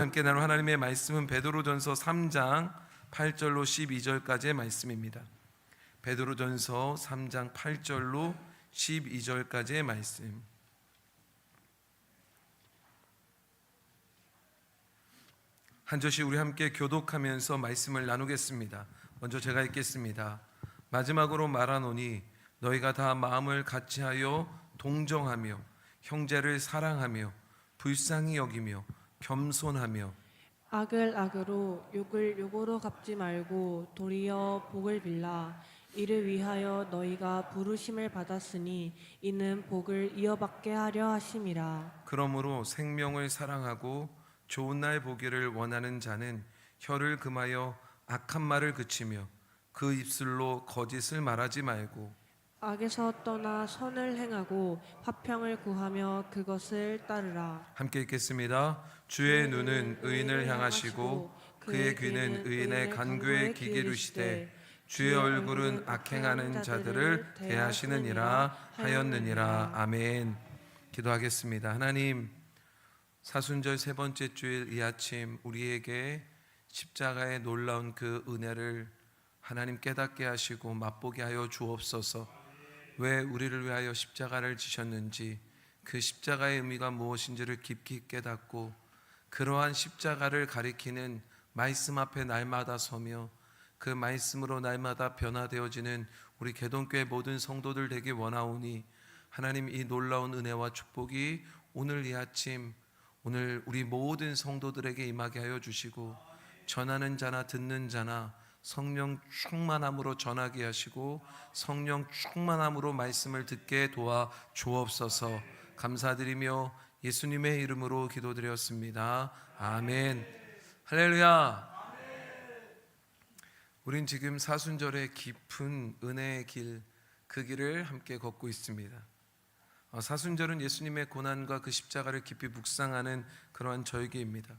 함께 나눌 하나님의 말씀은 베드로전서 3장 8절로 12절까지의 말씀입니다. 베드로전서 3장 8절로 12절까지의 말씀. 한 절씩 우리 함께 교독하면서 말씀을 나누겠습니다. 먼저 제가 읽겠습니다. 마지막으로 말하노니 너희가 다 마음을 같이하여 동정하며 형제를 사랑하며 불쌍히 여기며 겸손하며 악을 악으로 욕을 욕으로 갚지 말고 도리어 복을 빌라. 이를 위하여 너희가 부르심을 받았으니 이는 복을 이어받게 하려 하심이라. 그러므로 생명을 사랑하고 좋은 날 보기를 원하는 자는 혀를 금하여 악한 말을 그치며 그 입술로 거짓을 말하지 말고 악에서 떠나 선을 행하고 화평을 구하며 그것을 따르라. 함께 읽겠습니다. 주의 눈은 의인을 향하시고 그의 귀는 의인의 간구에 귀 기울이시되 주의 얼굴은 악행하는 자들을 대하시느니라 하였느니라. 아멘. 기도하겠습니다. 하나님, 사순절 세 번째 주일 이 아침 우리에게 십자가의 놀라운 그 은혜를 하나님 깨닫게 하시고 맛보게 하여 주옵소서. 왜 우리를 위하여 십자가를 지셨는지, 그 십자가의 의미가 무엇인지를 깊이 깨닫고 그러한 십자가를 가리키는 말씀 앞에 날마다 서며 그 말씀으로 날마다 변화되어지는 우리 개동교회 모든 성도들 되기 원하오니 하나님, 이 놀라운 은혜와 축복이 오늘 이 아침 오늘 우리 모든 성도들에게 임하게 하여 주시고 전하는 자나 듣는 자나 성령 충만함으로 전하게 하시고 성령 충만함으로 말씀을 듣게 도와 주옵소서. 감사드리며 예수님의 이름으로 기도드렸습니다. 아멘. 할렐루야. 우린 지금 사순절의 깊은 은혜의 길, 그 길을 함께 걷고 있습니다. 사순절은 예수님의 고난과 그 십자가를 깊이 묵상하는 그러한 절기입니다.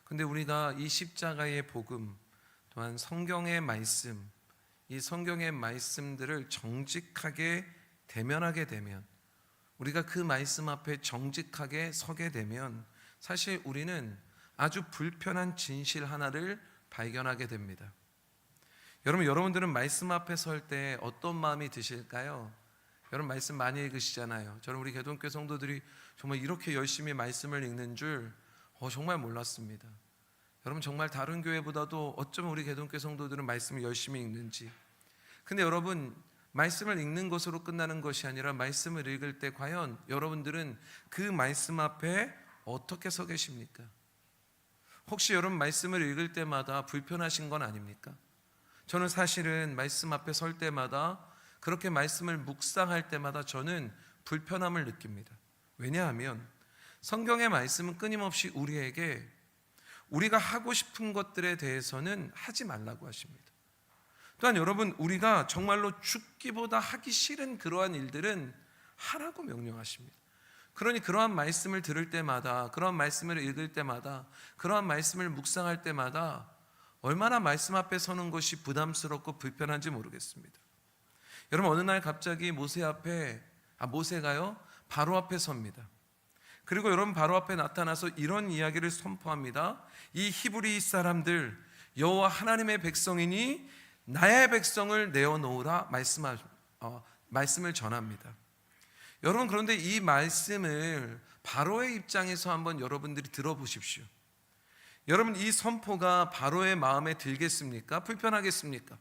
그런데 우리가 이 십자가의 복음 또한 성경의 말씀, 이 성경의 말씀들을 정직하게 대면하게 되면, 우리가 그 말씀 앞에 정직하게 서게 되면 사실 우리는 아주 불편한 진실 하나를 발견하게 됩니다. 여러분들은 말씀 앞에 설 때 어떤 마음이 드실까요? 여러분 말씀 많이 읽으시잖아요. 저는 우리 개동교회 성도들이 정말 이렇게 열심히 말씀을 읽는 줄 정말 몰랐습니다. 여러분 정말 다른 교회보다도 어쩌면 우리 개동교회 성도들은 말씀을 열심히 읽는지. 근데 여러분, 말씀을 읽는 것으로 끝나는 것이 아니라 말씀을 읽을 때 과연 여러분들은 그 말씀 앞에 어떻게 서 계십니까? 혹시 여러분 말씀을 읽을 때마다 불편하신 건 아닙니까? 저는 사실은 말씀 앞에 설 때마다, 그렇게 말씀을 묵상할 때마다 저는 불편함을 느낍니다. 왜냐하면 성경의 말씀은 끊임없이 우리에게 우리가 하고 싶은 것들에 대해서는 하지 말라고 하십니다. 또한 여러분, 우리가 정말로 죽기보다 하기 싫은 그러한 일들은 하라고 명령하십니다. 그러니 그러한 말씀을 들을 때마다, 그러한 말씀을 읽을 때마다, 그러한 말씀을 묵상할 때마다 얼마나 말씀 앞에 서는 것이 부담스럽고 불편한지 모르겠습니다. 여러분, 어느 날 갑자기 모세가요 바로 앞에 섭니다. 그리고 여러분 바로 앞에 나타나서 이런 이야기를 선포합니다. 이 히브리 사람들, 여호와 하나님의 백성이니 나의 백성을 내어놓으라 말씀을 전합니다. 여러분, 그런데 이 말씀을 바로의 입장에서 한번 여러분들이 들어보십시오. 여러분, 이 선포가 바로의 마음에 들겠습니까? 불편하겠습니까?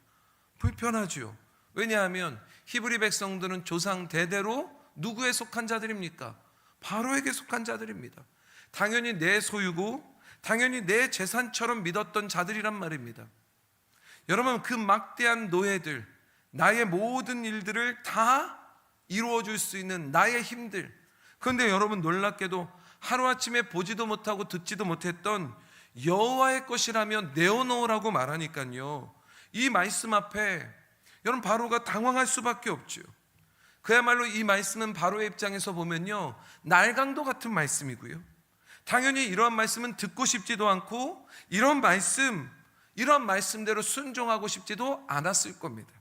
불편하죠. 왜냐하면 히브리 백성들은 조상 대대로 누구에 속한 자들입니까? 바로에게 속한 자들입니다. 당연히 내 소유고 당연히 내 재산처럼 믿었던 자들이란 말입니다. 여러분, 그 막대한 노예들, 나의 모든 일들을 다 이루어줄 수 있는 나의 힘들, 그런데 여러분 놀랍게도 하루아침에 보지도 못하고 듣지도 못했던 여호와의 것이라며 내어놓으라고 말하니까요, 이 말씀 앞에 여러분 바로가 당황할 수밖에 없죠. 그야말로 이 말씀은 바로의 입장에서 보면요 날강도 같은 말씀이고요, 당연히 이러한 말씀은 듣고 싶지도 않고 이런 말씀대로 순종하고 싶지도 않았을 겁니다.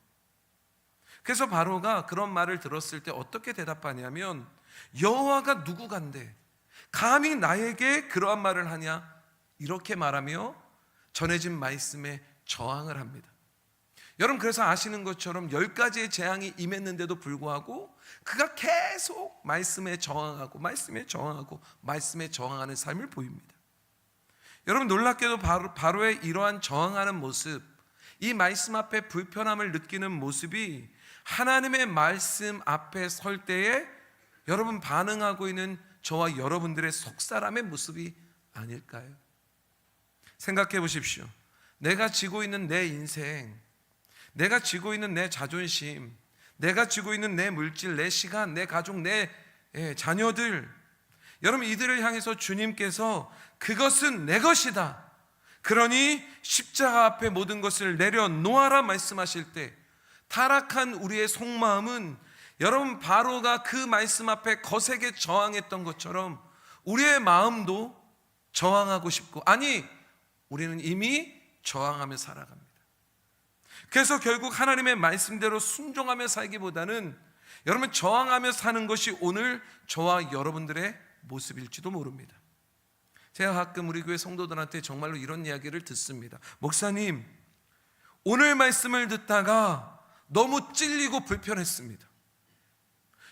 그래서 바로가 그런 말을 들었을 때 어떻게 대답하냐면, 여호와가 누구간데 감히 나에게 그러한 말을 하냐, 이렇게 말하며 전해진 말씀에 저항을 합니다. 여러분, 그래서 아시는 것처럼 10가지의 재앙이 임했는데도 불구하고 그가 계속 말씀에 저항하고 말씀에 저항하는 삶을 보입니다. 여러분, 놀랍게도 바로의 이러한 저항하는 모습, 이 말씀 앞에 불편함을 느끼는 모습이 하나님의 말씀 앞에 설 때에 여러분 반응하고 있는 저와 여러분들의 속사람의 모습이 아닐까요? 생각해 보십시오. 내가 지고 있는 내 인생, 내가 지고 있는 내 자존심, 내가 지고 있는 내 물질, 내 시간, 내 가족, 내 자녀들, 여러분, 이들을 향해서 주님께서 그것은 내 것이다, 그러니 십자가 앞에 모든 것을 내려놓아라 말씀하실 때 타락한 우리의 속마음은 여러분, 바로가 그 말씀 앞에 거세게 저항했던 것처럼 우리의 마음도 저항하고 싶고, 아니, 우리는 이미 저항하며 살아갑니다. 그래서 결국 하나님의 말씀대로 순종하며 살기보다는 여러분, 저항하며 사는 것이 오늘 저와 여러분들의 모습일지도 모릅니다. 제가 가끔 우리 교회 성도들한테 정말로 이런 이야기를 듣습니다. 목사님, 오늘 말씀을 듣다가 너무 찔리고 불편했습니다.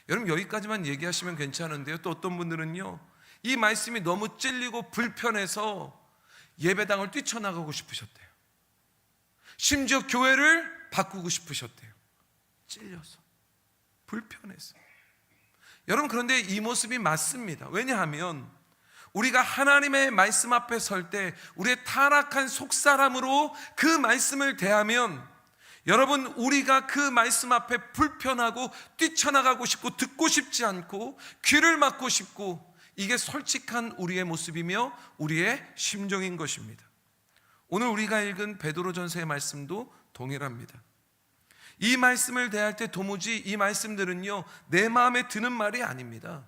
여러분, 여기까지만 얘기하시면 괜찮은데요, 또 어떤 분들은요, 이 말씀이 너무 찔리고 불편해서 예배당을 뛰쳐나가고 싶으셨대요. 심지어 교회를 바꾸고 싶으셨대요. 찔려서, 불편해서. 여러분, 그런데 이 모습이 맞습니다. 왜냐하면 우리가 하나님의 말씀 앞에 설 때 우리의 타락한 속사람으로 그 말씀을 대하면, 여러분, 우리가 그 말씀 앞에 불편하고 뛰쳐나가고 싶고 듣고 싶지 않고 귀를 막고 싶고, 이게 솔직한 우리의 모습이며 우리의 심정인 것입니다. 오늘 우리가 읽은 베드로전서의 말씀도 동일합니다. 이 말씀을 대할 때 도무지 이 말씀들은요, 내 마음에 드는 말이 아닙니다.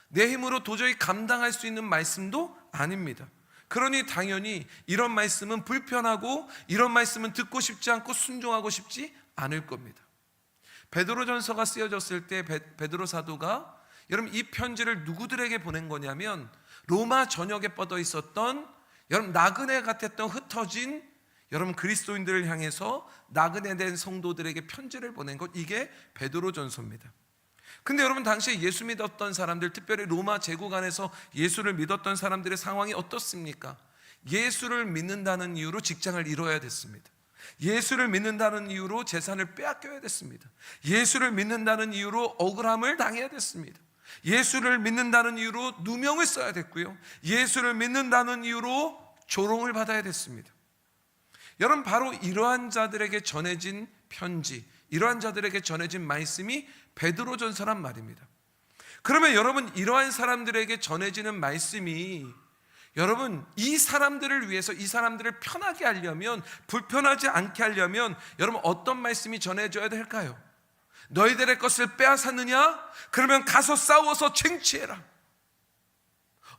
내 힘으로 도저히 감당할 수 있는 말씀도 아닙니다. 그러니 당연히 이런 말씀은 불편하고 이런 말씀은 듣고 싶지 않고 순종하고 싶지 않을 겁니다. 베드로전서가 쓰여졌을 때 베드로 사도가 여러분 이 편지를 누구들에게 보낸 거냐면 로마 전역에 뻗어 있었던 여러분 나그네 같았던 흩어진 여러분 그리스도인들을 향해서 나그네된 성도들에게 편지를 보낸 것, 이게 베드로전서입니다. 근데 여러분 당시에 예수 믿었던 사람들, 특별히 로마 제국 안에서 예수를 믿었던 사람들의 상황이 어떻습니까? 예수를 믿는다는 이유로 직장을 잃어야 됐습니다. 예수를 믿는다는 이유로 재산을 빼앗겨야 됐습니다. 예수를 믿는다는 이유로 억울함을 당해야 됐습니다. 예수를 믿는다는 이유로 누명을 써야 됐고요, 예수를 믿는다는 이유로 조롱을 받아야 됐습니다. 여러분, 바로 이러한 자들에게 전해진 편지, 이러한 자들에게 전해진 말씀이 베드로전서란 말입니다. 그러면 여러분, 이러한 사람들에게 전해지는 말씀이 여러분 이 사람들을 위해서, 이 사람들을 편하게 하려면, 불편하지 않게 하려면 여러분 어떤 말씀이 전해져야 될까요? 너희들의 것을 빼앗았느냐? 그러면 가서 싸워서 쟁취해라.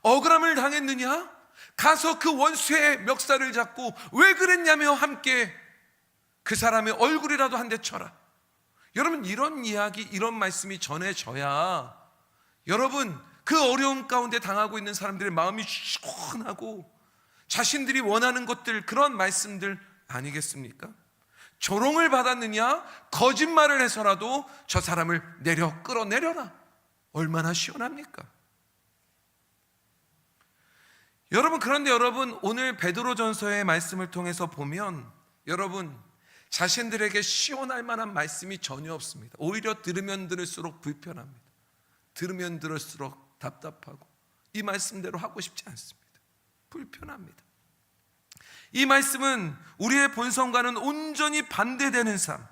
억울함을 당했느냐? 가서 그 원수의 멱살을 잡고 왜 그랬냐며 함께 그 사람의 얼굴이라도 한 대 쳐라. 여러분, 이런 이야기, 이런 말씀이 전해져야 여러분 그 어려움 가운데 당하고 있는 사람들의 마음이 시원하고 자신들이 원하는 것들, 그런 말씀들 아니겠습니까? 조롱을 받았느냐? 거짓말을 해서라도 저 사람을 끌어내려라. 얼마나 시원합니까? 여러분, 그런데 여러분 오늘 베드로전서의 말씀을 통해서 보면 여러분 자신들에게 시원할 만한 말씀이 전혀 없습니다. 오히려 들으면 들을수록 불편합니다. 들으면 들을수록 답답하고 이 말씀대로 하고 싶지 않습니다. 불편합니다. 이 말씀은 우리의 본성과는 온전히 반대되는 삶,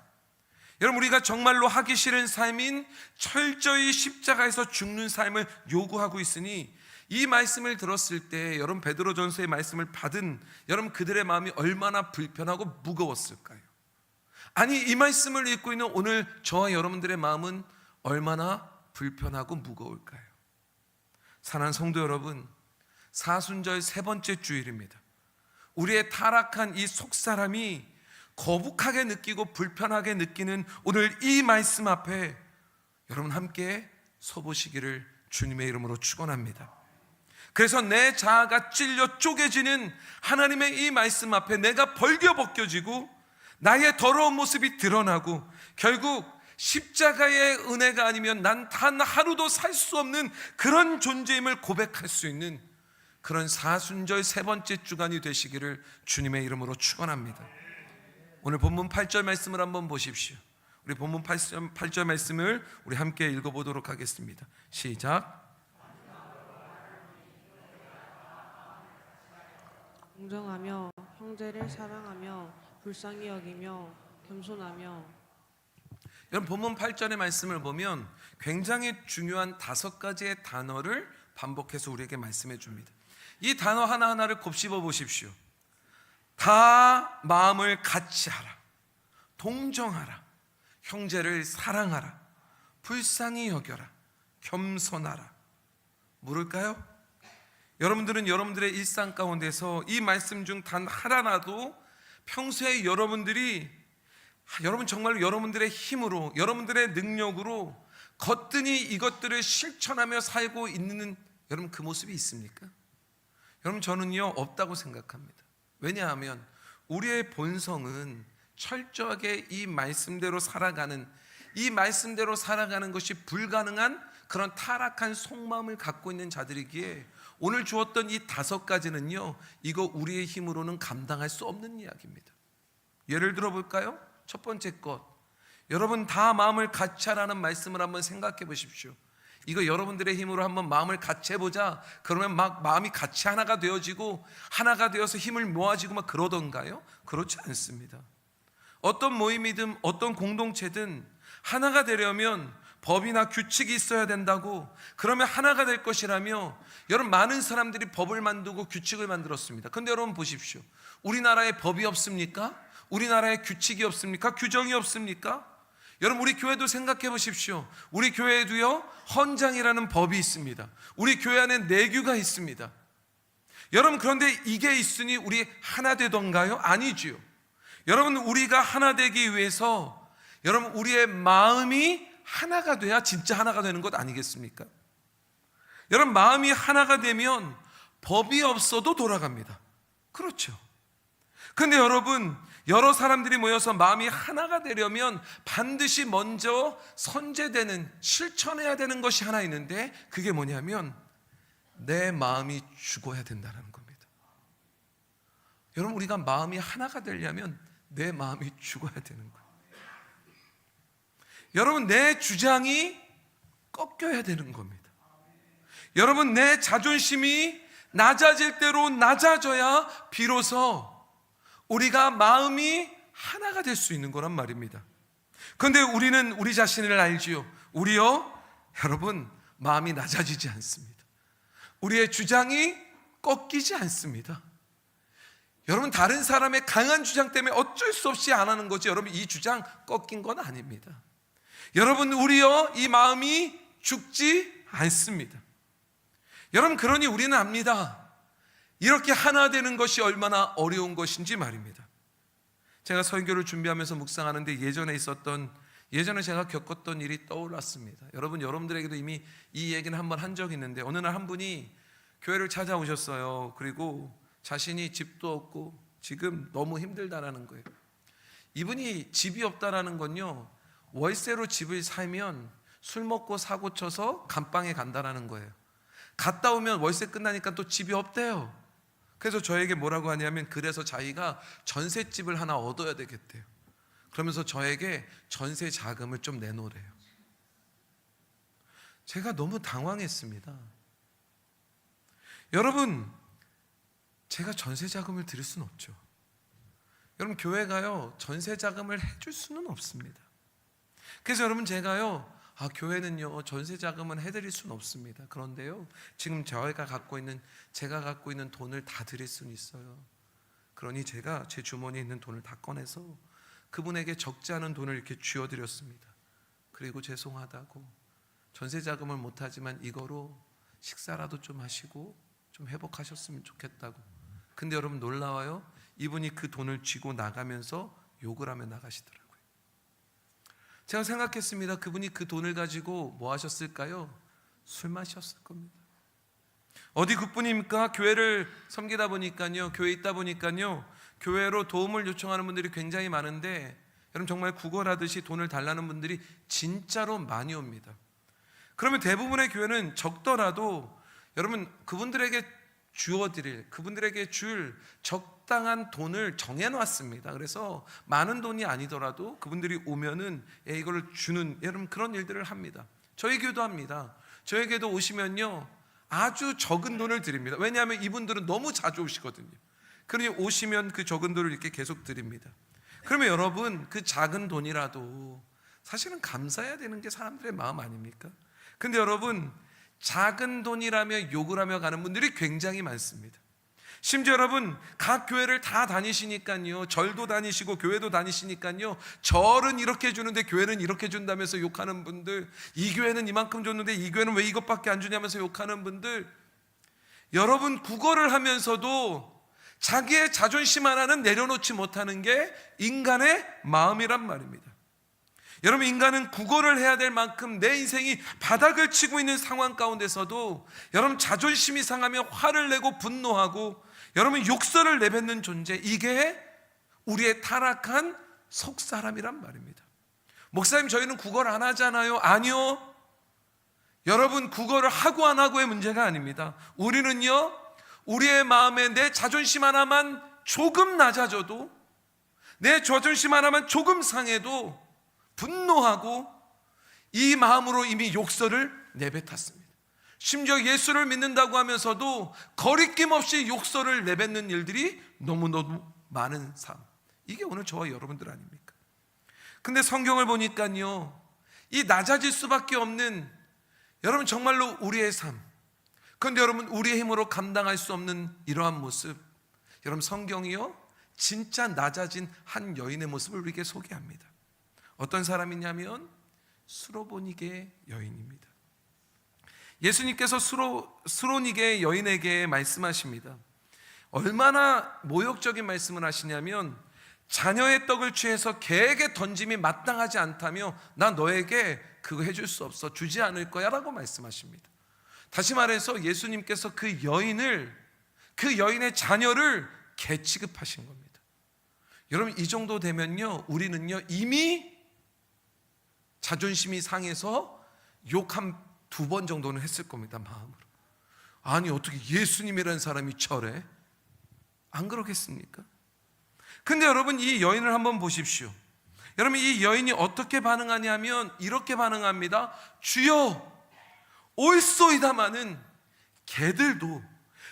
여러분 우리가 정말로 하기 싫은 삶인 철저히 십자가에서 죽는 삶을 요구하고 있으니, 이 말씀을 들었을 때 여러분 베드로전서의 말씀을 받은 여러분 그들의 마음이 얼마나 불편하고 무거웠을까요? 아니, 이 말씀을 읽고 있는 오늘 저와 여러분들의 마음은 얼마나 불편하고 무거울까요? 사랑하는 성도 여러분, 사순절 세 번째 주일입니다. 우리의 타락한 이 속사람이 거북하게 느끼고 불편하게 느끼는 오늘 이 말씀 앞에 여러분 함께 서보시기를 주님의 이름으로 축원합니다. 그래서 내 자아가 찔려 쪼개지는 하나님의 이 말씀 앞에 내가 벌겨벗겨지고 나의 더러운 모습이 드러나고 결국 십자가의 은혜가 아니면 난 단 하루도 살 수 없는 그런 존재임을 고백할 수 있는 그런 사순절 세 번째 주간이 되시기를 주님의 이름으로 축원합니다. 오늘 본문 8절 말씀을 한번 보십시오. 우리 본문 8절 말씀을 우리 함께 읽어보도록 하겠습니다. 시작. 공정하며 형제를 사랑하며 불쌍히 여기며 겸손하며. 여러분 본문 8절의 말씀을 보면 굉장히 중요한 5가지의 단어를 반복해서 우리에게 말씀해 줍니다. 이 단어 하나하나를 곱씹어 보십시오. 다 마음을 같이 하라, 동정하라, 형제를 사랑하라, 불쌍히 여겨라, 겸손하라. 뭐를까요? 여러분들은 여러분들의 일상 가운데서 이 말씀 중 단 하나라도 평소에 여러분들이 여러분 정말로 여러분들의 힘으로 여러분들의 능력으로 거뜬히 이것들을 실천하며 살고 있는 여러분 그 모습이 있습니까? 여러분 저는요 없다고 생각합니다. 왜냐하면 우리의 본성은 철저하게 이 말씀대로 살아가는 것이 불가능한 그런 타락한 속마음을 갖고 있는 자들이기에 오늘 주었던 이 5가지는요 이거 우리의 힘으로는 감당할 수 없는 이야기입니다. 예를 들어 볼까요? 첫 번째 것, 여러분 다 마음을 같이 하라는 말씀을 한번 생각해 보십시오. 이거 여러분들의 힘으로 한번 마음을 같이 해보자 그러면 막 마음이 같이 하나가 되어지고 하나가 되어서 힘을 모아지고 막 그러던가요? 그렇지 않습니다. 어떤 모임이든 어떤 공동체든 하나가 되려면 법이나 규칙이 있어야 된다고, 그러면 하나가 될 것이라며 여러분 많은 사람들이 법을 만들고 규칙을 만들었습니다. 그런데 여러분 보십시오. 우리나라에 법이 없습니까? 우리나라에 규칙이 없습니까? 규정이 없습니까? 여러분 우리 교회도 생각해 보십시오. 우리 교회에도요 헌장이라는 법이 있습니다. 우리 교회 안에 내규가 있습니다. 여러분 그런데 이게 있으니 우리 하나 되던가요? 아니지요. 여러분 우리가 하나 되기 위해서 여러분 우리의 마음이 하나가 돼야 진짜 하나가 되는 것 아니겠습니까? 여러분 마음이 하나가 되면 법이 없어도 돌아갑니다. 그렇죠. 근데 여러분 여러 사람들이 모여서 마음이 하나가 되려면 반드시 먼저 선제되는 실천해야 되는 것이 하나 있는데 그게 뭐냐면 내 마음이 죽어야 된다는 겁니다. 여러분 우리가 마음이 하나가 되려면 내 마음이 죽어야 되는 거예요. 여러분 내 주장이 꺾여야 되는 겁니다. 여러분 내 자존심이 낮아질 대로 낮아져야 비로소 우리가 마음이 하나가 될 수 있는 거란 말입니다. 그런데 우리는 우리 자신을 알지요. 우리요 여러분 마음이 낮아지지 않습니다. 우리의 주장이 꺾이지 않습니다. 여러분 다른 사람의 강한 주장 때문에 어쩔 수 없이 안 하는 거지 여러분 이 주장 꺾인 건 아닙니다. 여러분 우리요 이 마음이 죽지 않습니다. 여러분 그러니 우리는 압니다. 이렇게 하나 되는 것이 얼마나 어려운 것인지 말입니다. 제가 설교를 준비하면서 묵상하는데 예전에 제가 겪었던 일이 떠올랐습니다. 여러분들에게도 이미 이 얘기는 한번 한 적이 있는데 어느 날 한 분이 교회를 찾아오셨어요. 그리고 자신이 집도 없고 지금 너무 힘들다라는 거예요. 이분이 집이 없다라는 건요 월세로 집을 살면 술 먹고 사고 쳐서 감방에 간다라는 거예요. 갔다 오면 월세 끝나니까 또 집이 없대요. 그래서 저에게 뭐라고 하냐면 그래서 자기가 전셋집을 하나 얻어야 되겠대요. 그러면서 저에게 전세 자금을 좀 내놓으래요. 제가 너무 당황했습니다. 여러분 제가 전세 자금을 드릴 수는 없죠. 여러분 교회가요 전세 자금을 해줄 수는 없습니다. 그래서 여러분 제가요 교회는요 전세 자금은 해드릴 수는 없습니다. 그런데요 지금 제가 갖고 있는 돈을 다 드릴 수는 있어요. 그러니 제가 제 주머니에 있는 돈을 다 꺼내서 그분에게 적지 않은 돈을 이렇게 쥐어드렸습니다. 그리고 죄송하다고 전세 자금을 못하지만 이거로 식사라도 좀 하시고 좀 회복하셨으면 좋겠다고. 근데 여러분 놀라워요. 이분이 그 돈을 쥐고 나가면서 욕을 하며 나가시더라고요. 제가 생각했습니다. 그분이 그 돈을 가지고 뭐 하셨을까요? 술 마셨을 겁니다. 어디 그뿐입니까? 교회를 섬기다 보니까요, 교회에 있다 보니까요, 교회로 도움을 요청하는 분들이 굉장히 많은데, 여러분 정말 구걸하듯이 돈을 달라는 분들이 진짜로 많이 옵니다. 그러면 대부분의 교회는 적더라도 여러분 그분들에게 주어드릴, 그분들에게 줄 적당한 돈을 정해놨습니다. 그래서 많은 돈이 아니더라도 그분들이 오면은 이걸 주는, 여러분 그런 일들을 합니다. 저희 교회도 합니다. 저희 교회도 오시면요, 아주 적은 돈을 드립니다. 왜냐하면 이분들은 너무 자주 오시거든요. 그러니 오시면 그 적은 돈을 이렇게 계속 드립니다. 그러면 여러분 그 작은 돈이라도 사실은 감사해야 되는 게 사람들의 마음 아닙니까? 근데 여러분 작은 돈이라며 욕을 하며 가는 분들이 굉장히 많습니다. 심지어 여러분 각 교회를 다 다니시니까요, 절도 다니시고 교회도 다니시니까요, 절은 이렇게 주는데 교회는 이렇게 준다면서 욕하는 분들, 이 교회는 이만큼 줬는데 이 교회는 왜 이것밖에 안 주냐면서 욕하는 분들, 여러분 구걸을 하면서도 자기의 자존심 하나는 내려놓지 못하는 게 인간의 마음이란 말입니다. 여러분 인간은 구걸을 해야 될 만큼 내 인생이 바닥을 치고 있는 상황 가운데서도 여러분 자존심이 상하며 화를 내고 분노하고 여러분 욕설을 내뱉는 존재, 이게 우리의 타락한 속사람이란 말입니다. 목사님 저희는 구걸 안 하잖아요. 아니요, 여러분 구걸을 하고 안 하고의 문제가 아닙니다. 우리는요, 우리의 마음에 내 자존심 하나만 조금 낮아져도, 내 자존심 하나만 조금 상해도 분노하고 이 마음으로 이미 욕설을 내뱉었습니다. 심지어 예수를 믿는다고 하면서도 거리낌 없이 욕설을 내뱉는 일들이 너무너무 많은 삶, 이게 오늘 저와 여러분들 아닙니까? 근데 성경을 보니까요, 이 낮아질 수밖에 없는, 여러분 정말로 우리의 삶, 그런데 여러분 우리의 힘으로 감당할 수 없는 이러한 모습, 여러분 성경이요 진짜 낮아진 한 여인의 모습을 우리에게 소개합니다. 어떤 사람이냐면 수로보니게 여인입니다. 예수님께서 수로니게 여인에게 말씀하십니다. 얼마나 모욕적인 말씀을 하시냐면, 자녀의 떡을 취해서 개에게 던짐이 마땅하지 않다며 나 너에게 그거 해줄 수 없어, 주지 않을 거야 라고 말씀하십니다. 다시 말해서 예수님께서 그 여인의 자녀를 개 취급하신 겁니다. 여러분 이 정도 되면요, 우리는요 이미 자존심이 상해서 욕 한 2번 정도는 했을 겁니다. 마음으로. 아니 어떻게 예수님이라는 사람이 저래? 안 그러겠습니까? 근데 여러분 이 여인을 한번 보십시오. 여러분 이 여인이 어떻게 반응하냐면 이렇게 반응합니다. 주여 옳소이다마는 개들도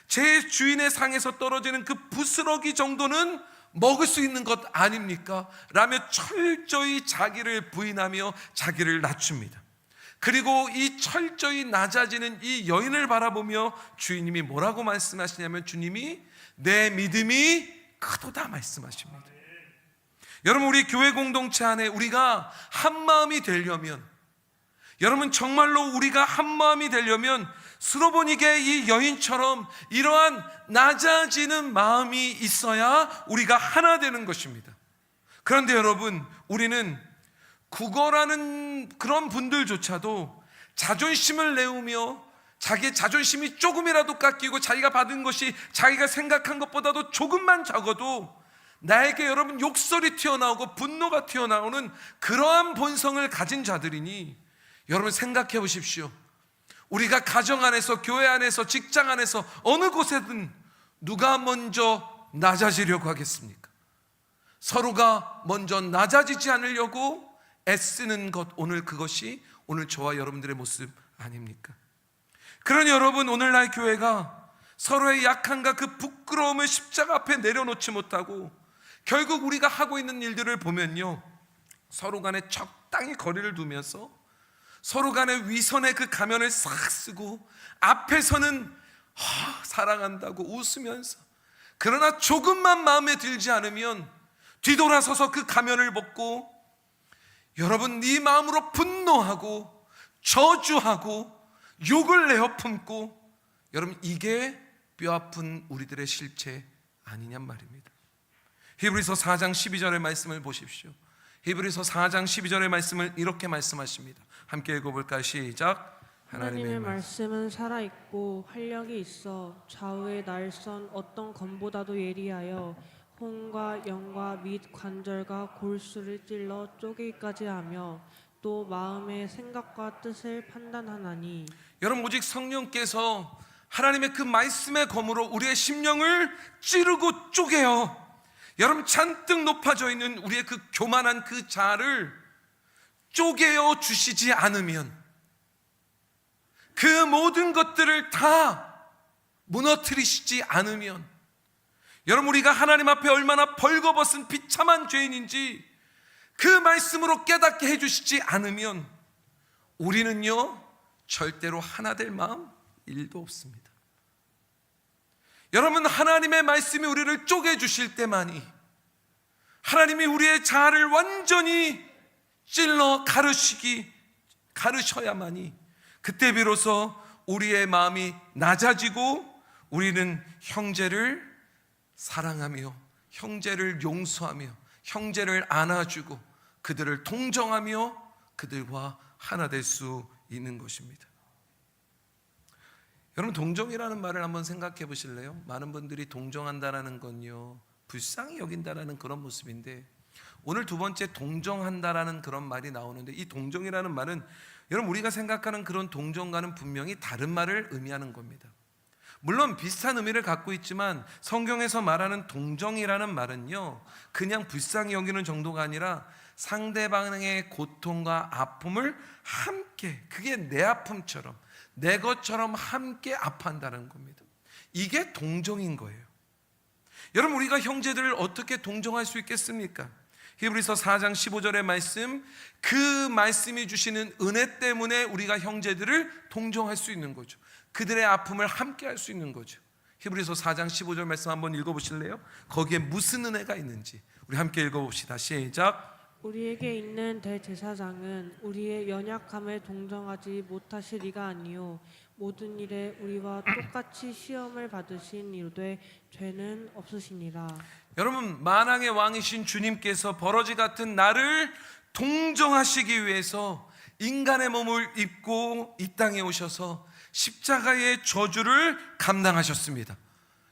제 주인의 상에서 떨어지는 그 부스러기 정도는 먹을 수 있는 것 아닙니까? 라며 철저히 자기를 부인하며 자기를 낮춥니다. 그리고 이 철저히 낮아지는 이 여인을 바라보며 주님이 뭐라고 말씀하시냐면, 주님이 내 믿음이 크도다 말씀하십니다. 여러분 우리 교회 공동체 안에 우리가 한 마음이 되려면, 여러분 정말로 우리가 한 마음이 되려면 수로보니게 이 여인처럼 이러한 낮아지는 마음이 있어야 우리가 하나 되는 것입니다. 그런데 여러분 우리는 구걸하는 그런 분들조차도 자존심을 내우며 자기의 자존심이 조금이라도 깎이고 자기가 받은 것이 자기가 생각한 것보다도 조금만 적어도 나에게 여러분 욕설이 튀어나오고 분노가 튀어나오는 그러한 본성을 가진 자들이니, 여러분 생각해 보십시오. 우리가 가정 안에서, 교회 안에서, 직장 안에서 어느 곳에든 누가 먼저 낮아지려고 하겠습니까? 서로가 먼저 낮아지지 않으려고 애쓰는 것, 오늘 그것이 오늘 저와 여러분들의 모습 아닙니까? 그러니 여러분 오늘날 교회가 서로의 약함과 그 부끄러움을 십자가 앞에 내려놓지 못하고 결국 우리가 하고 있는 일들을 보면요, 서로 간에 적당히 거리를 두면서 서로 간에 위선의 그 가면을 싹 쓰고 앞에서는 사랑한다고 웃으면서, 그러나 조금만 마음에 들지 않으면 뒤돌아서서 그 가면을 벗고 여러분 네 마음으로 분노하고 저주하고 욕을 내어 품고, 여러분 이게 뼈아픈 우리들의 실체 아니냔 말입니다. 히브리서 4장 12절의 말씀을 보십시오. 히브리서 4장 12절의 말씀을 이렇게 말씀하십니다. 함께 읽어볼까요? 시작. 하나님의 말씀은 살아있고 활력이 있어 좌우에 날선 어떤 검보다도 예리하여 혼과 영과 및 관절과 골수를 찔러 쪼개기까지 하며 또 마음의 생각과 뜻을 판단하나니. 여러분, 오직 성령께서 하나님의 그 말씀의 검으로 우리의 심령을 찌르고 쪼개요. 여러분, 잔뜩 높아져 있는 우리의 그 교만한 그 자아를 쪼개어 주시지 않으면, 그 모든 것들을 다 무너뜨리시지 않으면, 여러분, 우리가 하나님 앞에 얼마나 벌거벗은 비참한 죄인인지 그 말씀으로 깨닫게 해주시지 않으면 우리는요 절대로 하나 될 마음 1도 없습니다. 여러분, 하나님의 말씀이 우리를 쪼개주실 때만이, 하나님이 우리의 자아를 완전히 찔러 가르셔야만이, 그때 비로소 우리의 마음이 낮아지고 우리는 형제를 사랑하며 형제를 용서하며 형제를 안아주고 그들을 동정하며 그들과 하나 될 수 있는 것입니다. 여러분, 동정이라는 말을 한번 생각해 보실래요? 많은 분들이 동정한다라는 건요 불쌍히 여긴다라는 그런 모습인데, 오늘 두 번째 동정한다라는 그런 말이 나오는데, 이 동정이라는 말은 여러분 우리가 생각하는 그런 동정과는 분명히 다른 말을 의미하는 겁니다. 물론 비슷한 의미를 갖고 있지만 성경에서 말하는 동정이라는 말은요 그냥 불쌍히 여기는 정도가 아니라 상대방의 고통과 아픔을 함께, 그게 내 아픔처럼 내 것처럼 함께 아파한다는 겁니다. 이게 동정인 거예요. 여러분, 우리가 형제들을 어떻게 동정할 수 있겠습니까? 히브리서 4장 15절의 말씀, 그 말씀이 주시는 은혜 때문에 우리가 형제들을 동정할 수 있는 거죠. 그들의 아픔을 함께 할 수 있는 거죠. 히브리서 4장 15절 말씀 한번 읽어보실래요? 거기에 무슨 은혜가 있는지 우리 함께 읽어봅시다. 시작. 우리에게 있는 대제사장은 우리의 연약함에 동정하지 못하시리가 아니요 모든 일에 우리와 똑같이 시험을 받으신 이로되 죄는 없으시니라. 여러분, 만왕의 왕이신 주님께서 버러지 같은 나를 동정하시기 위해서 인간의 몸을 입고 이 땅에 오셔서 십자가의 저주를 감당하셨습니다.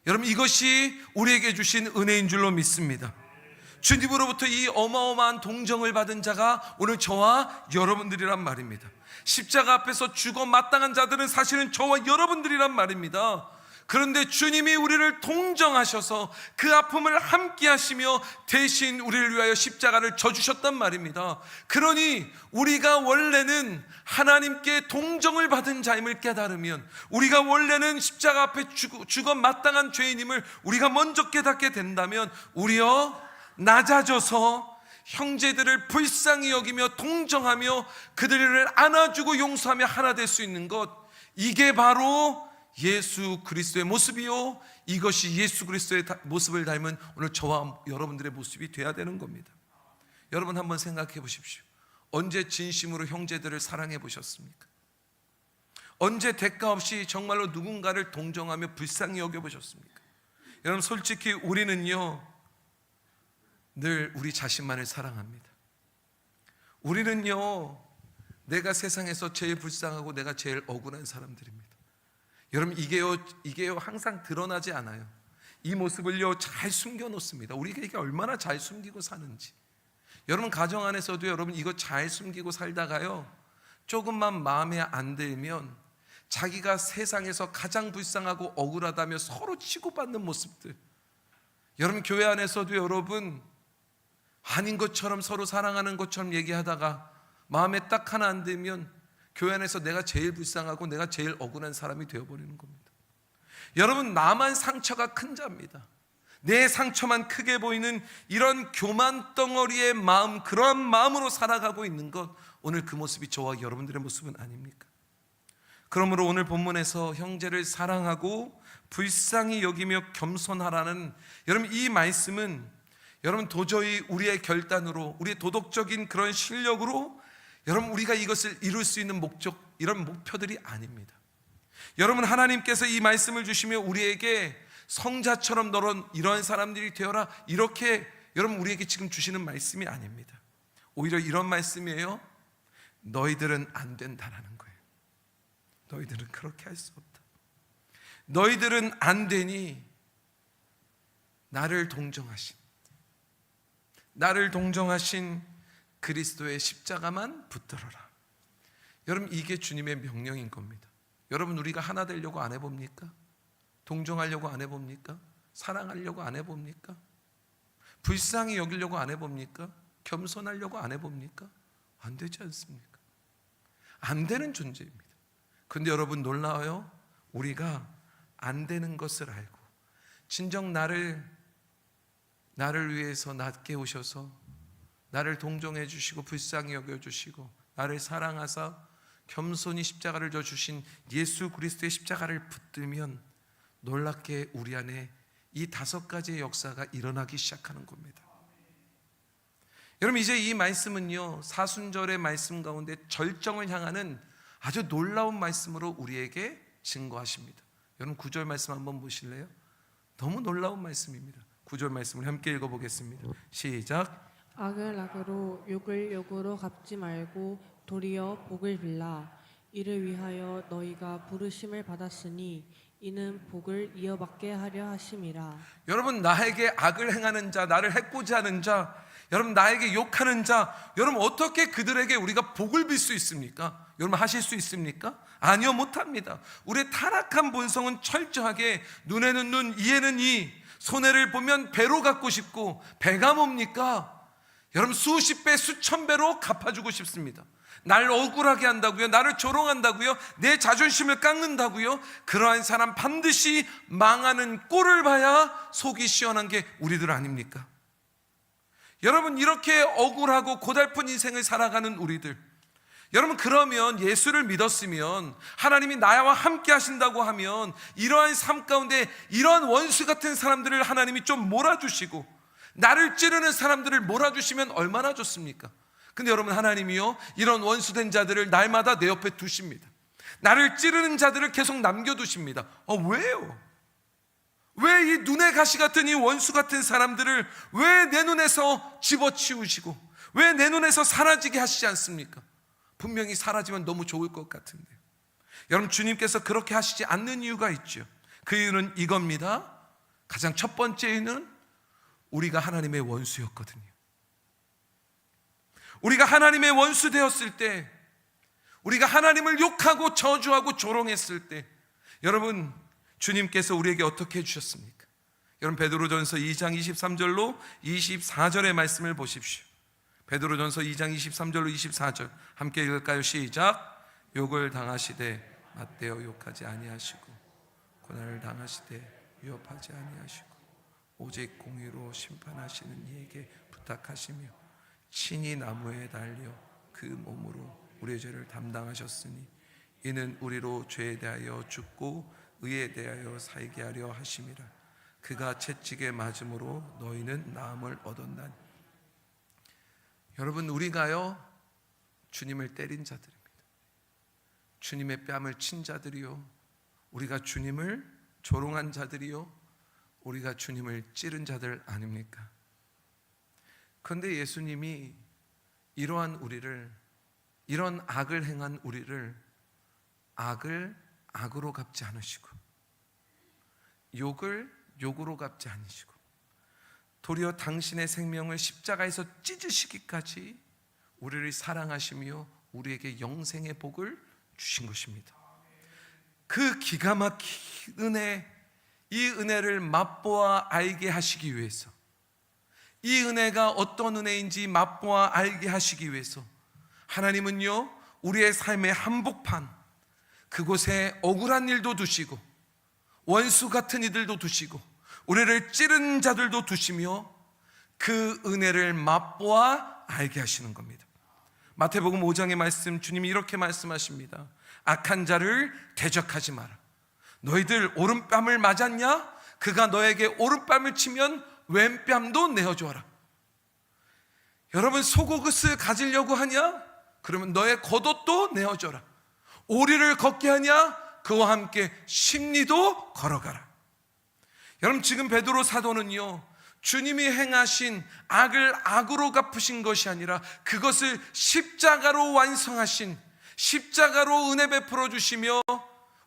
여러분, 이것이 우리에게 주신 은혜인 줄로 믿습니다. 주님으로부터 이 어마어마한 동정을 받은 자가 오늘 저와 여러분들이란 말입니다. 십자가 앞에서 죽어 마땅한 자들은 사실은 저와 여러분들이란 말입니다. 그런데 주님이 우리를 동정하셔서 그 아픔을 함께 하시며 대신 우리를 위하여 십자가를 져주셨단 말입니다. 그러니 우리가 원래는 하나님께 동정을 받은 자임을 깨달으면, 우리가 원래는 십자가 앞에 죽어 마땅한 죄인임을 우리가 먼저 깨닫게 된다면, 우리여 낮아져서 형제들을 불쌍히 여기며 동정하며 그들을 안아주고 용서하며 하나 될 수 있는 것, 이게 바로 예수 그리스도의 모습이요, 이것이 예수 그리스도의 모습을 닮은 오늘 저와 여러분들의 모습이 돼야 되는 겁니다. 여러분, 한번 생각해 보십시오. 언제 진심으로 형제들을 사랑해 보셨습니까? 언제 대가 없이 정말로 누군가를 동정하며 불쌍히 여겨 보셨습니까? 여러분, 솔직히 우리는요 늘 우리 자신만을 사랑합니다. 우리는요 내가 세상에서 제일 불쌍하고 내가 제일 억울한 사람들입니다. 여러분, 이게요 항상 드러나지 않아요. 이 모습을요 잘 숨겨 놓습니다. 우리가 이게 얼마나 잘 숨기고 사는지. 여러분, 가정 안에서도 여러분 이거 잘 숨기고 살다가요 조금만 마음에 안 들면 자기가 세상에서 가장 불쌍하고 억울하다며 서로 치고받는 모습들. 여러분, 교회 안에서도 여러분 아닌 것처럼 서로 사랑하는 것처럼 얘기하다가 마음에 딱 하나 안 들면 교회 안에서 내가 제일 불쌍하고 내가 제일 억울한 사람이 되어버리는 겁니다. 여러분, 나만 상처가 큰 자입니다. 내 상처만 크게 보이는 이런 교만 덩어리의 마음, 그러한 마음으로 살아가고 있는 것, 오늘 그 모습이 저와 여러분들의 모습은 아닙니까? 그러므로 오늘 본문에서 형제를 사랑하고 불쌍히 여기며 겸손하라는 여러분 이 말씀은 여러분 도저히 우리의 결단으로, 우리의 도덕적인 그런 실력으로 여러분 우리가 이것을 이룰 수 있는 목적, 이런 목표들이 아닙니다. 여러분, 하나님께서 이 말씀을 주시며 우리에게 성자처럼 너는 이러한 사람들이 되어라, 이렇게 여러분 우리에게 지금 주시는 말씀이 아닙니다. 오히려 이런 말씀이에요. 너희들은 안 된다라는 거예요. 너희들은 그렇게 할 수 없다. 너희들은 안 되니 나를 동정하신 그리스도의 십자가만 붙들어라. 여러분, 이게 주님의 명령인 겁니다. 여러분, 우리가 하나 되려고 안 해봅니까? 동정하려고 안 해봅니까? 사랑하려고 안 해봅니까? 불쌍히 여기려고 안 해봅니까? 겸손하려고 안 해봅니까? 안 되지 않습니까? 안 되는 존재입니다. 근데 여러분, 놀라워요. 우리가 안 되는 것을 알고 진정 나를 위해서 낮게 오셔서 나를 동정해 주시고 불쌍히 여겨 주시고 나를 사랑하사 겸손히 십자가를 져 주신 예수 그리스도의 십자가를 붙들면 놀랍게 우리 안에 이 5가지의 역사가 일어나기 시작하는 겁니다. 여러분, 이제 이 말씀은요, 사순절의 말씀 가운데 절정을 향하는 아주 놀라운 말씀으로 우리에게 증거하십니다. 여러분, 9절 말씀 한번 보실래요? 너무 놀라운 말씀입니다. 9절 말씀을 함께 읽어보겠습니다. 시작. 악을 악으로 욕을 욕으로 갚지 말고 도리어 복을 빌라. 이를 위하여 너희가 부르심을 받았으니 이는 복을 이어받게 하려 하심이라. 여러분, 나에게 악을 행하는 자, 나를 해코지 하는 자, 여러분 나에게 욕하는 자, 여러분 어떻게 그들에게 우리가 복을 빌 수 있습니까? 여러분 하실 수 있습니까? 아니요, 못합니다. 우리의 타락한 본성은 철저하게 눈에는 눈, 이에는 이, 손해를 보면 배로 갚고 싶고, 배가 뭡니까? 여러분 수십 배, 수천 배로 갚아주고 싶습니다. 날 억울하게 한다고요? 나를 조롱한다고요? 내 자존심을 깎는다고요? 그러한 사람 반드시 망하는 꼴을 봐야 속이 시원한 게 우리들 아닙니까? 여러분, 이렇게 억울하고 고달픈 인생을 살아가는 우리들, 여러분 그러면 예수를 믿었으면, 하나님이 나와 함께 하신다고 하면 이러한 삶 가운데 이러한 원수 같은 사람들을 하나님이 좀 몰아주시고 나를 찌르는 사람들을 몰아주시면 얼마나 좋습니까? 근데 여러분, 하나님이요, 이런 원수된 자들을 날마다 내 옆에 두십니다. 나를 찌르는 자들을 계속 남겨두십니다. 왜요? 왜 이 눈의 가시 같은 이 원수 같은 사람들을 왜 내 눈에서 집어치우시고 왜 내 눈에서 사라지게 하시지 않습니까? 분명히 사라지면 너무 좋을 것 같은데, 여러분 주님께서 그렇게 하시지 않는 이유가 있죠. 그 이유는 이겁니다. 가장 첫 번째 이유는 우리가 하나님의 원수였거든요. 우리가 하나님의 원수 되었을 때, 우리가 하나님을 욕하고 저주하고 조롱했을 때, 여러분 주님께서 우리에게 어떻게 해주셨습니까? 여러분 베드로전서 2장 23절로 24절의 말씀을 보십시오. 베드로전서 2장 23절로 24절 함께 읽을까요? 시작. 욕을 당하시되 맞대어 욕하지 아니하시고 고난을 당하시되 위협하지 아니하시고 오직 공의로 심판하시는 이에게 부탁하시며 친히 나무에 달려 그 몸으로 우리의 죄를 담당하셨으니 이는 우리로 죄에 대하여 죽고 의에 대하여 살게 하려 하심이라. 그가 채찍에 맞음으로 너희는 나음을 얻었나니. 여러분, 우리가요 주님을 때린 자들입니다. 주님의 뺨을 친 자들이요, 우리가 주님을 조롱한 자들이요, 우리가 주님을 찌른 자들 아닙니까? 그런데 예수님이 이러한 우리를, 이런 악을 행한 우리를 악을 악으로 갚지 않으시고 욕을 욕으로 갚지 않으시고 도리어 당신의 생명을 십자가에서 찢으시기까지 우리를 사랑하시며 우리에게 영생의 복을 주신 것입니다. 그 기가 막힌 은혜, 이 은혜를 맛보아 알게 하시기 위해서, 이 은혜가 어떤 은혜인지 맛보아 알게 하시기 위해서 하나님은요 우리의 삶의 한복판, 그곳에 억울한 일도 두시고 원수 같은 이들도 두시고 우리를 찌른 자들도 두시며 그 은혜를 맛보아 알게 하시는 겁니다. 마태복음 5장의 말씀, 주님이 이렇게 말씀하십니다. 악한 자를 대적하지 마라. 너희들 오른뺨을 맞았냐? 그가 너에게 오른뺨을 치면 왼뺨도 내어주어라. 여러분, 속옷을 가지려고 하냐? 그러면 너의 겉옷도 내어줘라. 오리를 걷게 하냐? 그와 함께 십리도 걸어가라. 여러분, 지금 베드로 사도는요 주님이 행하신 악을 악으로 갚으신 것이 아니라 그것을 십자가로 완성하신, 십자가로 은혜 베풀어 주시며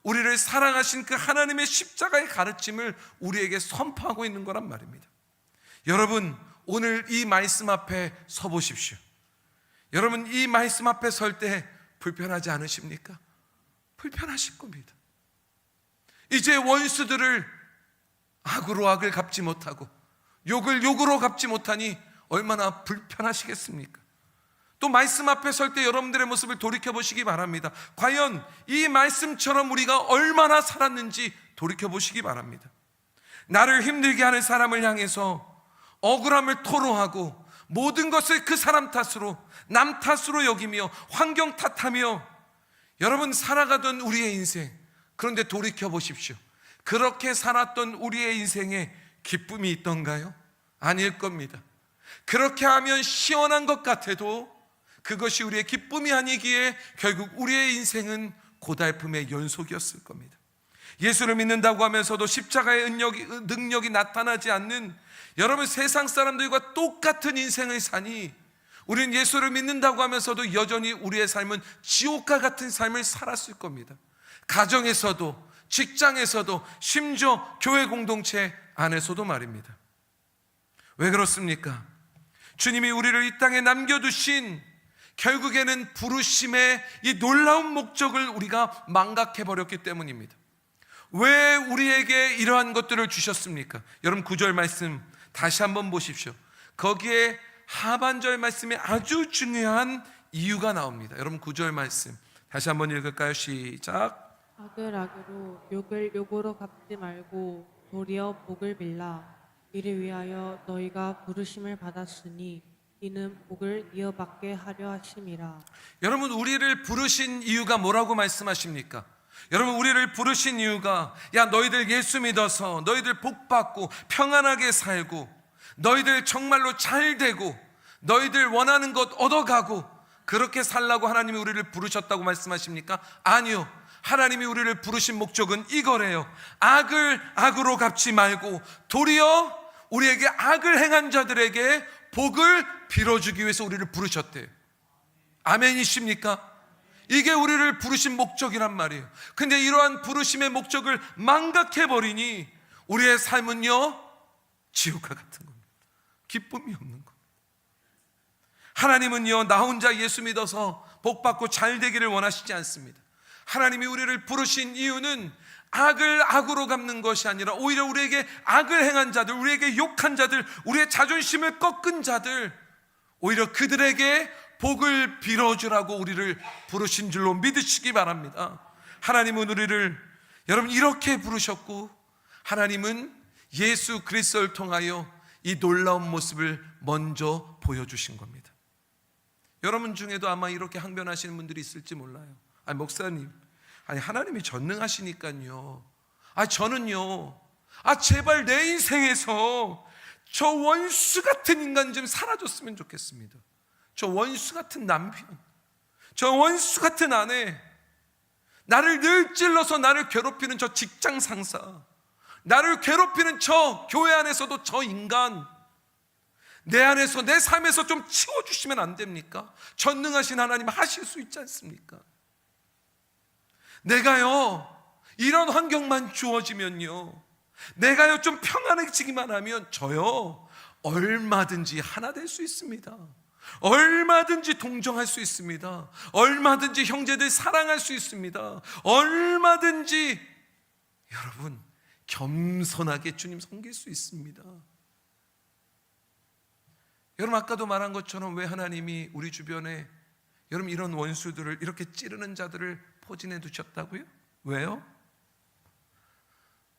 우리를 사랑하신 그 하나님의 십자가의 가르침을 우리에게 선포하고 있는 거란 말입니다. 여러분, 오늘 이 말씀 앞에 서 보십시오. 여러분, 이 말씀 앞에 설 때 불편하지 않으십니까? 불편하실 겁니다. 이제 원수들을 악으로 악을 갚지 못하고 욕을 욕으로 갚지 못하니 얼마나 불편하시겠습니까? 또 말씀 앞에 설 때 여러분들의 모습을 돌이켜보시기 바랍니다. 과연 이 말씀처럼 우리가 얼마나 살았는지 돌이켜보시기 바랍니다. 나를 힘들게 하는 사람을 향해서 억울함을 토로하고 모든 것을 그 사람 탓으로, 남 탓으로 여기며 환경 탓하며 여러분 살아가던 우리의 인생, 그런데 돌이켜보십시오. 그렇게 살았던 우리의 인생에 기쁨이 있던가요? 아닐 겁니다. 그렇게 하면 시원한 것 같아도 그것이 우리의 기쁨이 아니기에 결국 우리의 인생은 고달픔의 연속이었을 겁니다. 예수를 믿는다고 하면서도 십자가의 능력이 나타나지 않는 여러분 세상 사람들과 똑같은 인생을 사니 우리는 예수를 믿는다고 하면서도 여전히 우리의 삶은 지옥과 같은 삶을 살았을 겁니다. 가정에서도, 직장에서도, 심지어 교회 공동체 안에서도 말입니다. 왜 그렇습니까? 주님이 우리를 이 땅에 남겨두신 결국에는 부르심의 이 놀라운 목적을 우리가 망각해버렸기 때문입니다. 왜 우리에게 이러한 것들을 주셨습니까? 여러분 9절 말씀 다시 한번 보십시오. 거기에 하반절 말씀에 아주 중요한 이유가 나옵니다. 여러분 9절 말씀 다시 한번 읽을까요? 시작. 악을 악으로 욕을 욕으로 갚지 말고 도리어 복을 빌라. 이를 위하여 너희가 부르심을 받았으니 이는 복을 이어받게 하려 하심이라. 여러분 우리를 부르신 이유가 뭐라고 말씀하십니까? 여러분 우리를 부르신 이유가 야 너희들 예수 믿어서 너희들 복 받고 평안하게 살고 너희들 정말로 잘 되고 너희들 원하는 것 얻어가고 그렇게 살라고 하나님이 우리를 부르셨다고 말씀하십니까? 아니요. 하나님이 우리를 부르신 목적은 이거래요. 악을 악으로 갚지 말고 도리어 우리에게 악을 행한 자들에게 복을 빌어주기 위해서 우리를 부르셨대요. 아멘이십니까? 이게 우리를 부르신 목적이란 말이에요. 근데 이러한 부르심의 목적을 망각해버리니 우리의 삶은요 지옥과 같은 겁니다. 기쁨이 없는 겁니다. 하나님은요 나 혼자 예수 믿어서 복받고 잘 되기를 원하시지 않습니다. 하나님이 우리를 부르신 이유는 악을 악으로 갚는 것이 아니라 오히려 우리에게 악을 행한 자들, 우리에게 욕한 자들, 우리의 자존심을 꺾은 자들, 오히려 그들에게 복을 빌어주라고 우리를 부르신 줄로 믿으시기 바랍니다. 하나님은 우리를 여러분 이렇게 부르셨고 하나님은 예수 그리스도를 통하여 이 놀라운 모습을 먼저 보여주신 겁니다. 여러분 중에도 아마 이렇게 항변하시는 분들이 있을지 몰라요. 아니 목사님, 아니 하나님이 전능하시니까요. 저는요. 제발 내 인생에서 저 원수 같은 인간 좀 사라졌으면 좋겠습니다. 저 원수 같은 남편, 저 원수 같은 아내, 나를 늘 찔러서 나를 괴롭히는 저 직장 상사, 나를 괴롭히는 저 교회 안에서도 저 인간, 내 안에서 내 삶에서 좀 치워주시면 안 됩니까? 전능하신 하나님 하실 수 있지 않습니까? 내가요 이런 환경만 주어지면요, 내가요 좀 평안해지기만 하면 저요 얼마든지 하나 될 수 있습니다. 얼마든지 동정할 수 있습니다. 얼마든지 형제들 사랑할 수 있습니다. 얼마든지 여러분 겸손하게 주님 섬길 수 있습니다. 여러분 아까도 말한 것처럼 왜 하나님이 우리 주변에 여러분 이런 원수들을 이렇게 찌르는 자들을 포진해 두셨다고요? 왜요?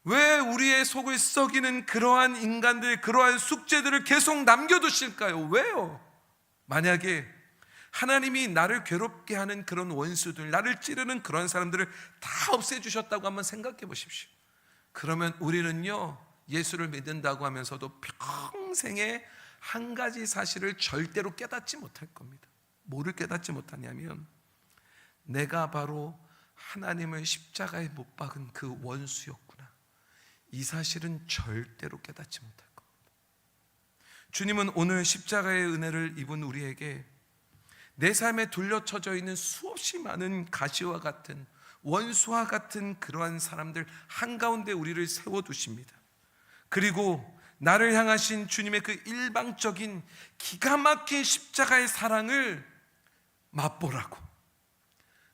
왜 우리의 속을 썩이는 그러한 인간들, 그러한 숙제들을 계속 남겨두실까요? 왜요? 만약에 하나님이 나를 괴롭게 하는 그런 원수들, 나를 찌르는 그런 사람들을 다 없애주셨다고 한번 생각해 보십시오. 그러면 우리는요 예수를 믿는다고 하면서도 평생에 한 가지 사실을 절대로 깨닫지 못할 겁니다. 뭐를 깨닫지 못하냐면 내가 바로 하나님을 십자가에 못 박은 그 원수였구나, 이 사실은 절대로 깨닫지 못할 겁니다. 주님은 오늘 십자가의 은혜를 입은 우리에게 내 삶에 둘러쳐져 있는 수없이 많은 가시와 같은, 원수와 같은 그러한 사람들 한가운데 우리를 세워두십니다. 그리고 나를 향하신 주님의 그 일방적인 기가 막힌 십자가의 사랑을 맛보라고,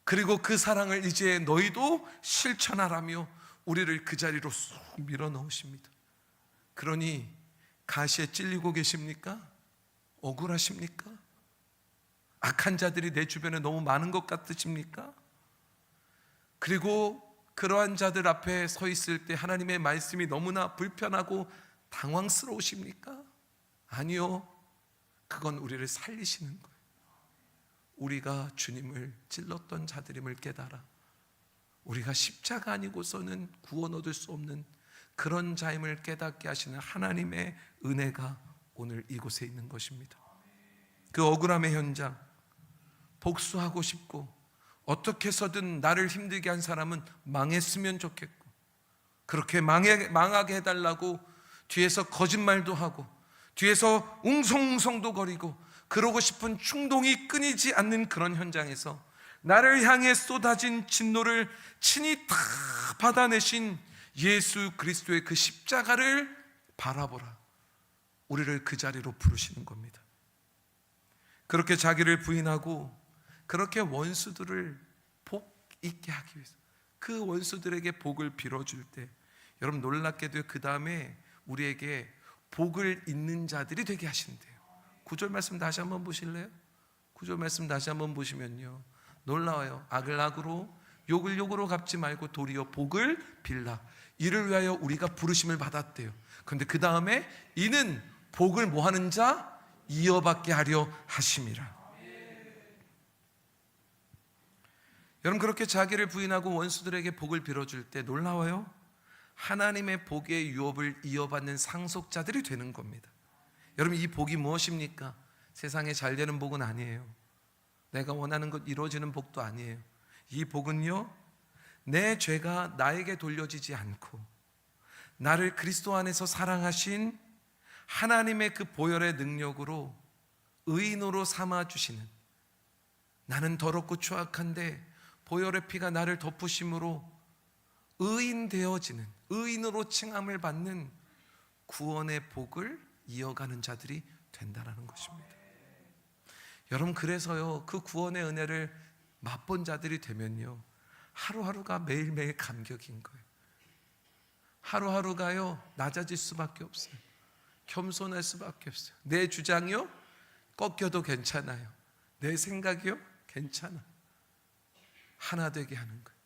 그리고 그 사랑을 이제 너희도 실천하라며 우리를 그 자리로 쑥 밀어넣으십니다. 그러니 가시에 찔리고 계십니까? 억울하십니까? 악한 자들이 내 주변에 너무 많은 것 같으십니까? 그리고 그러한 자들 앞에 서 있을 때 하나님의 말씀이 너무나 불편하고 당황스러우십니까? 아니요, 그건 우리를 살리시는 거예요. 우리가 주님을 찔렀던 자들임을 깨달아 우리가 십자가 아니고서는 구원 얻을 수 없는 그런 자임을 깨닫게 하시는 하나님의 은혜가 오늘 이곳에 있는 것입니다. 그 억울함의 현장, 복수하고 싶고 어떻게 해서든 나를 힘들게 한 사람은 망했으면 좋겠고, 그렇게 망하게 해달라고 뒤에서 거짓말도 하고 뒤에서 웅성웅성도 거리고 그러고 싶은 충동이 끊이지 않는 그런 현장에서 나를 향해 쏟아진 진노를 친히 다 받아내신 예수 그리스도의 그 십자가를 바라보라, 우리를 그 자리로 부르시는 겁니다. 그렇게 자기를 부인하고 그렇게 원수들을 복 있게 하기 위해서 그 원수들에게 복을 빌어줄 때, 여러분 놀랍게도 그 다음에 우리에게 복을 잇는 자들이 되게 하신대요. 9절 말씀 다시 한번 보실래요? 9절 말씀 다시 한번 보시면요, 놀라워요. 악을 악으로 욕을 욕으로 갚지 말고 도리어 복을 빌라, 이를 위하여 우리가 부르심을 받았대요. 그런데 그 다음에 이는 복을 뭐하는 자? 이어받게 하려 하심이라. 여러분 그렇게 자기를 부인하고 원수들에게 복을 빌어줄 때 놀라워요. 하나님의 복의 유업을 이어받는 상속자들이 되는 겁니다. 여러분 이 복이 무엇입니까? 세상에 잘 되는 복은 아니에요. 내가 원하는 것 이루어지는 복도 아니에요. 이 복은요, 내 죄가 나에게 돌려지지 않고 나를 그리스도 안에서 사랑하신 하나님의 그 보혈의 능력으로 의인으로 삼아주시는, 나는 더럽고 추악한데 보혈의 피가 나를 덮으심으로 의인 되어지는, 의인으로 칭함을 받는 구원의 복을 이어가는 자들이 된다는 것입니다. 여러분 그래서요, 그 구원의 은혜를 맛본 자들이 되면요, 하루하루가 매일매일 감격인 거예요. 하루하루가요 낮아질 수밖에 없어요. 겸손할 수밖에 없어요. 내 주장이요 꺾여도 괜찮아요. 내 생각이요 괜찮아. 하나 되게 하는 거예요.